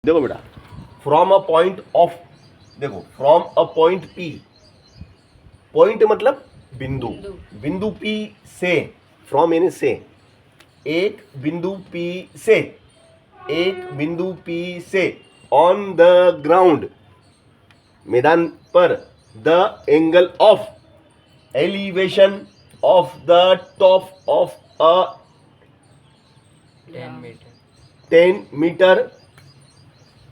देखो बेटा, from a point of, देखो from a point P, point मतलब बिंदु, बिंदु पी से, फ्रॉम यानी से, एक बिंदु पी से, एक बिंदु पी से ऑन द ग्राउंड, मैदान पर, the angle of elevation of the top of a 10 meter 10 metre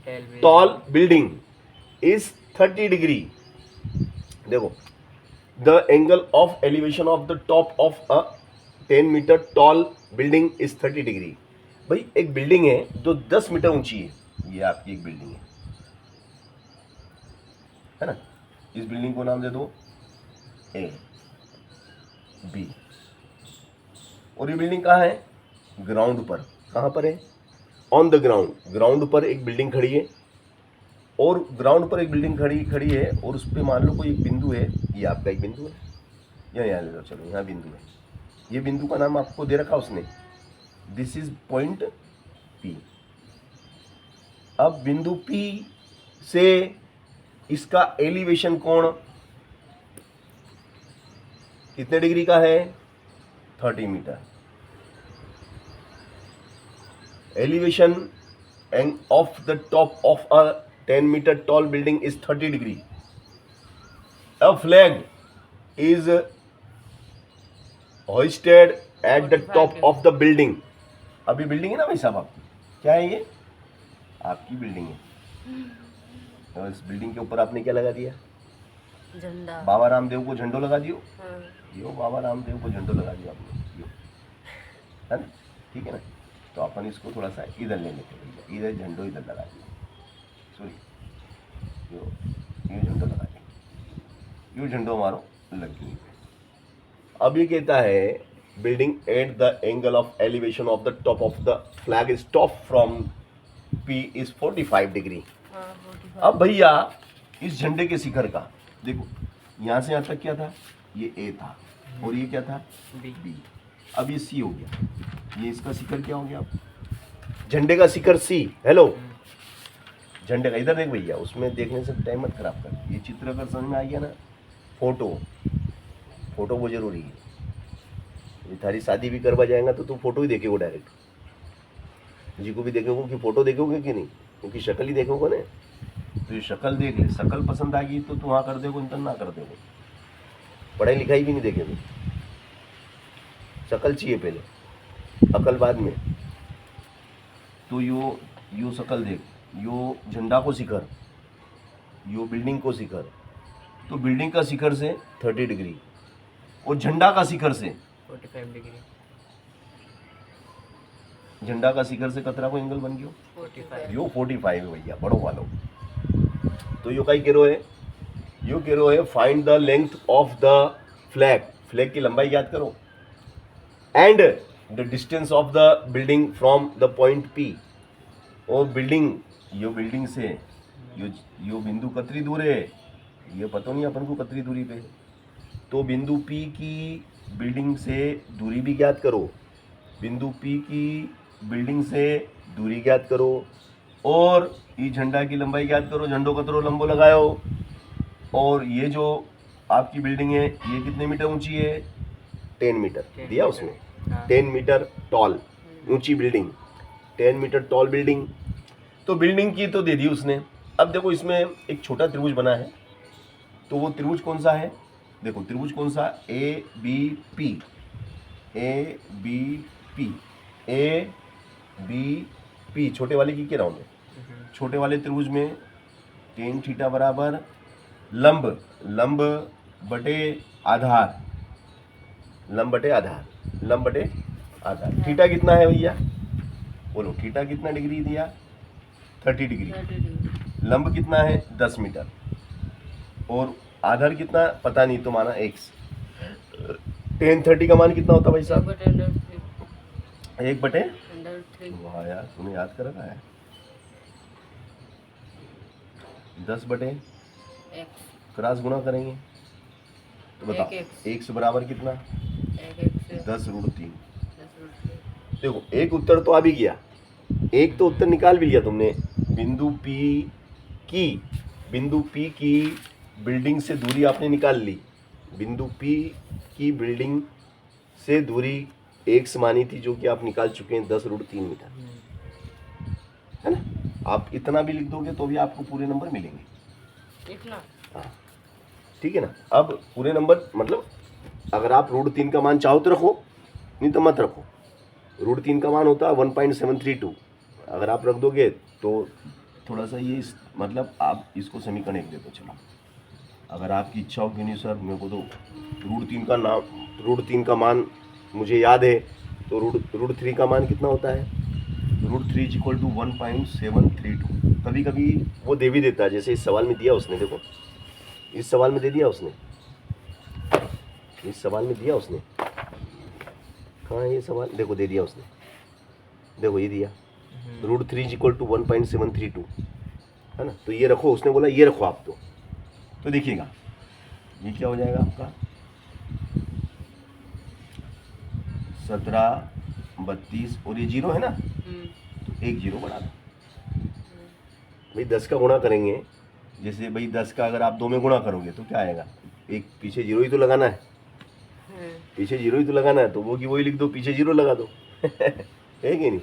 tall building. tall building is 30 degree. देखो, the angle of elevation of the top of a 10 metre tall building is 30 degree. भाई एक building है जो 10 metre ऊंची है, ये आपकी एक बिल्डिंग है ना। इस बिल्डिंग को नाम दे दो ए बी, और ये बिल्डिंग कहाँ है? ग्राउंड पर। कहाँ पर है? On the ground. ग्राउंड पर एक बिल्डिंग खड़ी है, और ग्राउंड पर एक बिल्डिंग खड़ी है, और उस पर मान लो कोई एक बिंदु है, ये आपका एक बिंदु है, यहाँ ले लो, चलो यहाँ बिंदु है, ये बिंदु का नाम आपको दे रखा उसने, दिस इज पॉइंट पी। अब बिंदु पी से इसका एलिवेशन कोण कितने डिग्री का है? 30 metre. Elevation of the top of a 10 meter tall building is 30 degree. A flag is hoisted at the top of the building. अभी बिल्डिंग है ना भाई साहब आपकी, क्या है ये? आपकी बिल्डिंग है, तो इस बिल्डिंग के ऊपर आपने क्या लगा दिया? झंडा। बाबा रामदेव को झंडो लगा दियो। हाँ। यो बाबा रामदेव को झंडो लगा दिया आपने, यो है ना, ठीक है ना। तो अपन इसको थोड़ा सा इधर ले लेते हैं, इधर झंडो इधर लगा दिया, सॉरी यो झंडो लगा दिया, यो झंडो हमारो लग गई। अब ये कहता है building at the angle of elevation of the top of the flag is top from P is 45 degree. अब भैया इस झंडे के शिखर का देखो, यहाँ से यहाँ तक क्या था? ये ए था, और ये क्या था? बी। अब ये सी हो गया, ये इसका शिखर क्या हो गया? झंडे का शिखर सी। हेलो, झंडे का, इधर देख भैया, उसमें देखने से टाइम मत खराब कर, ये चित्र अगर समझ में आ गया ना, फोटो वो जरूरी है। ये थारी शादी भी करवा जाएगा तो तू फोटो ही देखेगा डायरेक्ट, जी को भी देखोगे कि फोटो देखोगे कि नहीं, क्योंकि शक्ल ही देखोगे ना। तो ये शक्ल देख ले, शक्ल पसंद आ गई तो तू हाँ कर देगो, इंतर ना कर देगो, पढ़ाई लिखाई भी नहीं देखेंगे, शक्ल चाहिए पहले, अकल बाद में। तो यो शक्ल देख, यो झंडा को शिखर, यो बिल्डिंग को शिखर, तो बिल्डिंग का शिखर से 30 डिग्री, और झंडा का शिखर से 45 डिग्री। झंडा का शिखर से कतरा को एंगल बन गयो 45। यो 45 है भैया, बड़ो वालो। तो यो कई कह रहे है, यो कह रहे है find the length of the flag, flag की लंबाई याद करो, and the distance of the building from the point P. और बिल्डिंग, यो बिल्डिंग से यो बिंदु कतरी दूर है, ये पता नहीं अपन को कतरी दूरी पे, तो बिंदु पी की बिल्डिंग से दूरी भी ज्ञात करो, बिंदु पी की बिल्डिंग से दूरी ज्ञात करो, और ये झंडा की लंबाई ज्ञात करो, झंडो कतरो लंबो लगाओ, और ये जो आपकी बिल्डिंग है ये कितने मीटर ऊंची है? 10 मीटर दिया उसने, 10 मीटर टॉल ऊंची बिल्डिंग, 10 मीटर टॉल बिल्डिंग। तो बिल्डिंग की तो दे दी उसने। अब देखो इसमें एक छोटा त्रिभुज बना है, तो वो त्रिभुज कौन सा है? देखो त्रिभुज कौन सा? A B P, A B P, A B P, छोटे वाले की क्या राउंड है? छोटे वाले त्रिभुज में tan थीटा बराबर लंब बटे आधार, लंब बटे आधार। थीटा कितना है भैया? बोलो, थीटा कितना डिग्री दिया? 30 डिग्री। लंब कितना है? 10 मीटर। और आधार कितना पता नहीं, तो माना x। tan 30 का मान कितना होता भाई साहब? 1/√3। वाह यार, तूने याद कर रखा है। 10/x क्रॉस गुणा करेंगे तो बताओ x बराबर कितना? 10√3। देखो एक उत्तर तो आ भी गया, एक तो उत्तर निकाल भी लिया तुमने। बिंदु P की बिल्डिंग से दूरी आपने निकाल ली। बिंदु P की बिल्डिंग से दूरी x मानी थी, जो कि आप निकाल चुके हैं 10√3 मीटर, है ना। आप इतना भी लिख दोगे तो भी आपको पूरे नंबर मिलेंगे। इतना हाँ, ठीक है ना। अब पूरे नंबर मतलब अगर आप √3 का मान चाहो तो रखो, नहीं तो मत रखो। √3 का मान होता है 1.732। अगर आप रख दोगे तो थोड़ा सा ये मतलब आप इसको समीकरण 1 दे दो। चलो, अगर आपकी इच्छा हो कि नहीं सर मेरे को तो √3 का मान मुझे याद है, तो √3 का मान कितना होता है? √3 = 1.732। कभी कभी वो दे भी देता है, जैसे इस सवाल में दिया उसने। देखो इस सवाल में दे दिया उसने, इस सवाल में दिया उसने। कहाँ है ये सवाल? देखो दे दिया उसने, देखो ये दिया √3 = 1.732, है ना। तो ये रखो, उसने बोला ये रखो आप। तो देखिएगा ये क्या हो जाएगा आपका 17, 32 और ये 0 है ना, तो एक 0 बढ़ा दो। भाई 10 का गुणा करेंगे, जैसे भाई 10 का अगर आप 2 में गुणा करोगे तो क्या आएगा? एक पीछे 0 ही तो लगाना है, पीछे 0 ही तो लगाना है, तो वो की वही लिख दो, पीछे 0 लगा दो। है कि नहीं?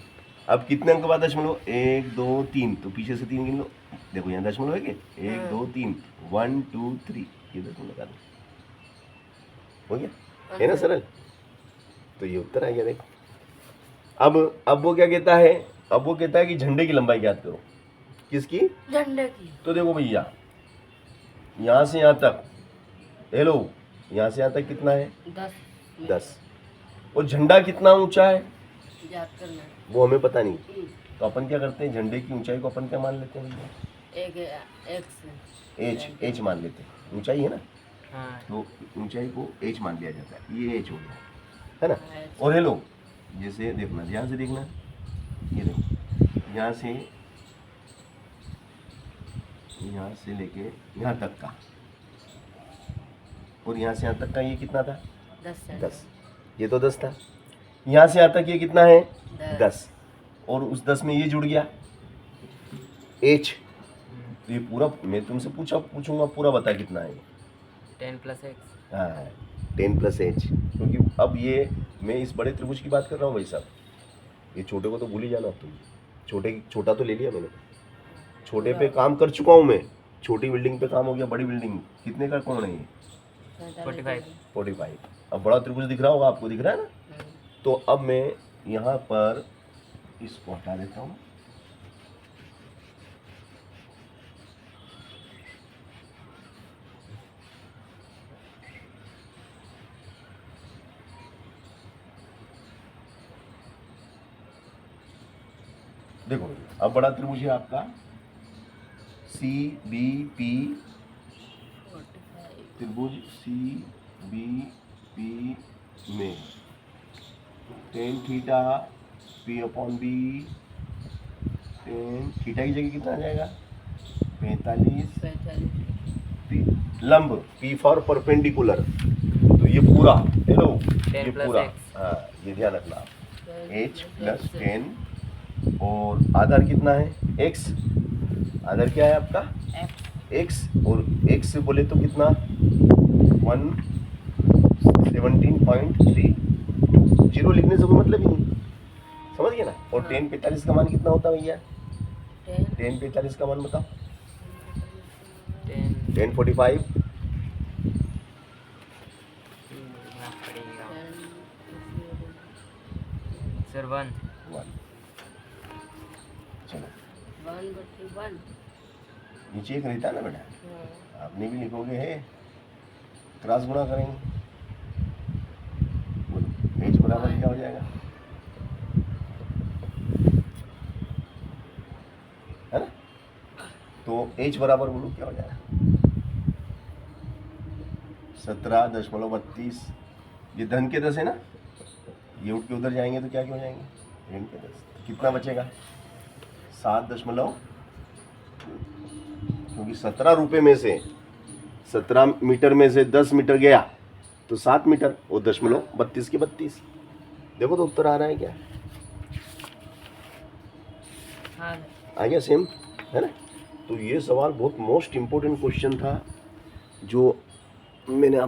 अब कितने अंक बाद दशमलव? 1 2 3, तो पीछे से 3 गिन लो। देखो यहाँ दशमलव है कि 1 2 3 1 2 3, ये दशमलव लगा दो, हो गया, है ना सरल। तो ये उत्तर आ गया। देखो अब वो क्या कहता है? अब वो कहता है कि झंडे की लंबाई ज्ञात करो। किसकी? झंडे की। तो देखो भैया यहाँ से यहाँ तक, हेलो, यहाँ से यहाँ तक कितना है? 10। और झंडा कितना ऊंचा है याद करना, वो हमें पता नहीं। तो अपन क्या करते हैं, झंडे की ऊंचाई को अपन क्या मान लेते हैं भैया? एच मान लेते हैं। ऊंचाई है ना, हाँ, तो ऊंचाई को एच मान लिया जाता है। ये एच हो गया, है ना। और हेलो, जैसे देखना, ध्यान से देखना, ये देखो यहाँ से लेके यहाँ तक का, और यहाँ से यहाँ तक का ये कितना था? 10। ये तो 10 था। यहाँ से यहाँ तक ये कितना है? 10। और उस 10 में ये जुड़ गया h। तो ये पूरा मैं तुमसे पूछूंगा पूरा बता कितना है? 10 + x। हाँ, 10 + h। क्योंकि अब ये मैं इस बड़े त्रिभुज की बात कर रहा हूँ भाई साहब, ये छोटे को तो भूल ही जाना तुम। छोटा तो ले लिया मैंने, छोटे पे काम कर चुका हूँ मैं, छोटी बिल्डिंग पे काम हो गया, बड़ी बिल्डिंग कितने का कौन है ये? 45। अब बड़ा त्रिभुज दिख रहा होगा आपको, दिख रहा है ना। तो अब मैं यहाँ पर इसको हटा देता हूँ। देखो अब बड़ा त्रिभुज है आपका CBP, त्रिभुज CBP में tan theta P/B, tan theta की जगह कितना आ जाएगा? 45। लंब P फॉर परपेंडिकुलर, तो ये पूरा हेलो, ये 10 + पूरा, x। हाँ ये ध्यान रखना, h + 10, और आधार कितना है? x। आधार क्या है आपका? x, और x से बोले तो कितना? 117.3। 0 लिखने से कोई मतलब ही नहीं, समझ गए ना। और tan 45 का मान कितना होता है भैया? tan 45 का मान बताओ। 10 tan 45 सर 1। 1। चलो 1/1। नीचे एक रहता है ना बेटा, आपने भी लिखोगे है, क्रॉस गुणा करेंगे, बोलो h बराबर क्या हो जाएगा? है ना। तो h बराबर बोलो क्या हो जाएगा? 17.32। ये धन के 10 है ना, ये उठ के उधर जाएंगे तो क्या हो जाएंगे? ऋण के 10। तो कितना बचेगा? 7 क्योंकि 17 रुपये में से 17 मीटर में से 10 मीटर गया तो 7 मीटर, और 0.32 के 32। देखो तो उत्तर आ रहा है क्या? हाँ आ गया सेम, है ना। तो ये सवाल बहुत मोस्ट इम्पोर्टेंट क्वेश्चन था जो मैंने आप